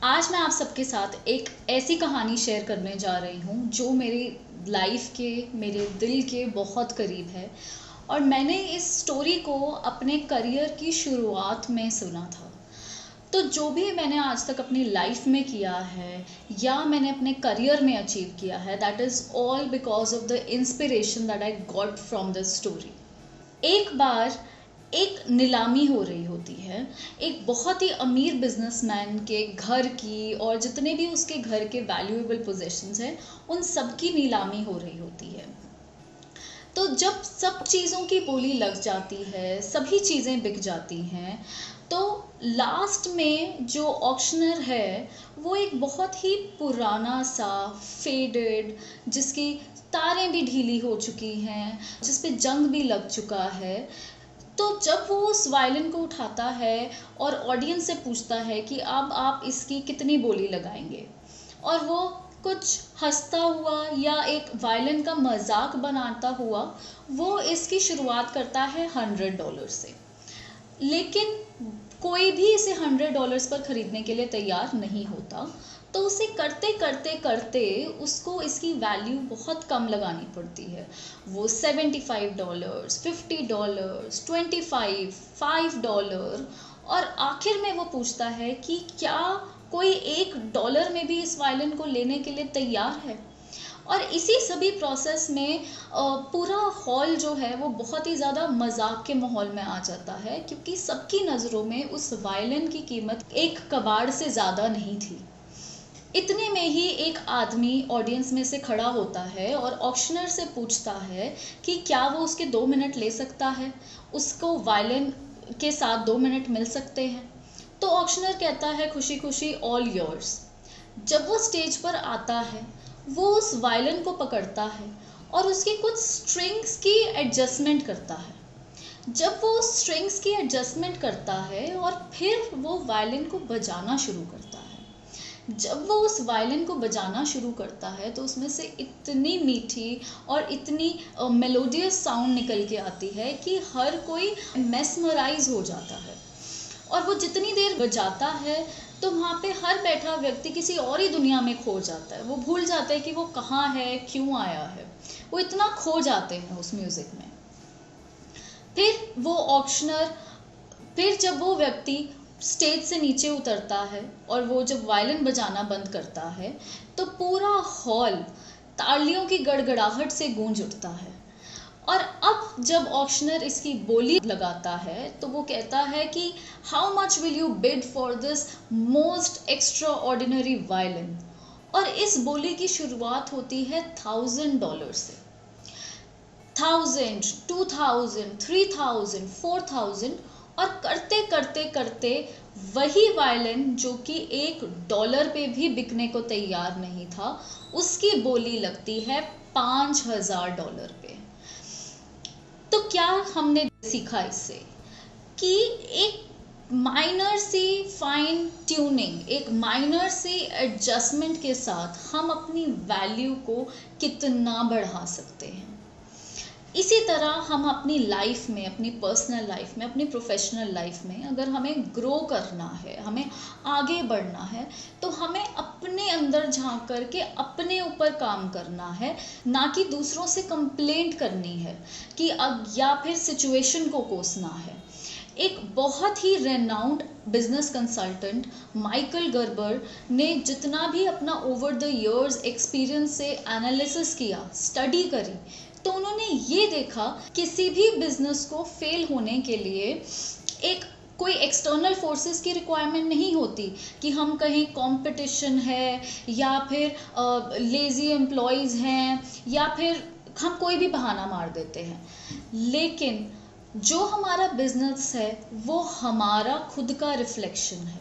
आज मैं आप सबके साथ एक ऐसी कहानी शेयर करने जा रही हूँ जो मेरी लाइफ के, मेरे दिल के बहुत करीब है। और मैंने इस स्टोरी को अपने करियर की शुरुआत में सुना था। तो जो भी मैंने आज तक अपनी लाइफ में किया है या मैंने अपने करियर में अचीव किया है, that is all because of the inspiration that I got from this story. एक बार एक नीलामी हो रही होती है। एक बहुत ही अमीर बिजनेसमैन के घर की और जितने भी उसके घर के वैल्यूएबल पोजेशंस हैं उन सब की नीलामी हो रही होती है। तो जब सब चीज़ों की बोली लग जाती है, सभी चीज़ें बिक जाती हैं, तो लास्ट में जो ऑक्शनर है वो एक बहुत ही पुराना सा फेडेड, जिसकी तारें भी ढीली हो चुकी हैं, जिस पे जंग भी लग चुका है। तो जब वो उस वायलिन को उठाता है और ऑडियंस से पूछता है कि अब आप इसकी कितनी बोली लगाएंगे, और वो कुछ हंसता हुआ या एक वायलिन का मजाक बनाता हुआ वो इसकी शुरुआत करता है $100 से। लेकिन कोई भी इसे $100 पर खरीदने के लिए तैयार नहीं होता। तो उसे करते करते करते उसको इसकी वैल्यू बहुत कम लगानी पड़ती है। वो $75, $50, 25, $5, और आखिर में वो पूछता है कि क्या कोई $1 में भी इस वायलिन को लेने के लिए तैयार है। और इसी सभी प्रोसेस में पूरा हॉल जो है वो बहुत ही ज़्यादा मजाक के माहौल में आ जाता है, क्योंकि सबकी नज़रों में उस वायलिन की कीमत एक कबाड़ से ज़्यादा नहीं थी। इतने में ही एक आदमी ऑडियंस में से खड़ा होता है और ऑक्शनर से पूछता है कि क्या वो उसके 2 मिनट ले सकता है, उसको वायलिन के साथ 2 मिनट मिल सकते हैं। तो ऑक्शनर कहता है खुशी खुशी ऑल योर्स। जब वो स्टेज पर आता है वो उस वायलिन को पकड़ता है और उसकी कुछ स्ट्रिंग्स की एडजस्टमेंट करता है। जब वो स्ट्रिंग्स की एडजस्टमेंट करता है और फिर वो वायलिन को बजाना शुरू करता है। जब वो उस वायलिन को बजाना शुरू करता है तो उसमें से इतनी मीठी और इतनी मेलोडियस साउंड निकल के आती है कि हर कोई मेस्मराइज हो जाता है। और वो जितनी देर बजाता है तो वहाँ पे हर बैठा व्यक्ति किसी और ही दुनिया में खो जाता है। वो भूल जाता है कि वो कहाँ है, क्यों आया है। वो इतना खो जाते हैं उस म्यूज़िक में। फिर वो ऑक्शनर, फिर जब वो व्यक्ति स्टेज से नीचे उतरता है और वो जब वायलिन बजाना बंद करता है तो पूरा हॉल तालियों की गड़गड़ाहट से गूंज उठता है। और अब जब ऑक्शनर इसकी बोली लगाता है तो वो कहता है कि how much will you bid for this most extra ordinary violin. और इस बोली की शुरुआत होती है $1000 से। 1000, 2000, 3000, 4000, और करते करते करते वही वायलिन जो कि $1 पे भी बिकने को तैयार नहीं था, उसकी बोली लगती है $5000 पे। तो क्या हमने सीखा इससे कि एक माइनर सी फाइन ट्यूनिंग, एक माइनर सी एडजस्टमेंट के साथ हम अपनी वैल्यू को कितना बढ़ा सकते हैं। इसी तरह हम अपनी लाइफ में, अपनी पर्सनल लाइफ में, अपनी प्रोफेशनल लाइफ में अगर हमें ग्रो करना है, हमें आगे बढ़ना है, तो हमें अपने अंदर झांक करके अपने ऊपर काम करना है, ना कि दूसरों से कंप्लेंट करनी है कि अब, या फिर सिचुएशन को कोसना है। एक बहुत ही renowned business consultant Michael Gerber ने जितना भी अपना ओवर द इयर्स एक्सपीरियंस से एनालिसिस किया, स्टडी करी, तो उन्होंने ये देखा किसी भी बिजनेस को फेल होने के लिए एक कोई एक्सटर्नल फोर्सेस की रिक्वायरमेंट नहीं होती कि हम कहीं कंपटीशन है या फिर लेजी एम्प्लॉयज़ हैं या फिर हम कोई भी बहाना मार देते हैं। लेकिन जो हमारा बिजनेस है वो हमारा खुद का रिफ्लेक्शन है,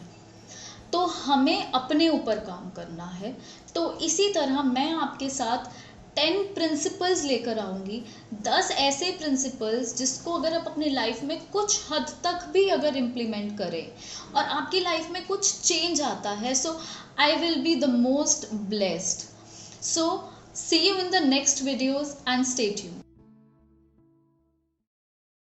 तो हमें अपने ऊपर काम करना है। तो इसी तरह मैं आपके साथ 10 प्रिंसिपल्स लेकर आऊँगी, 10 ऐसे प्रिंसिपल्स जिसको अगर आप अपनी लाइफ में कुछ हद तक भी अगर इम्प्लीमेंट करें और आपकी लाइफ में कुछ चेंज आता है, so I will be the most blessed. So see you in the next videos and stay tuned.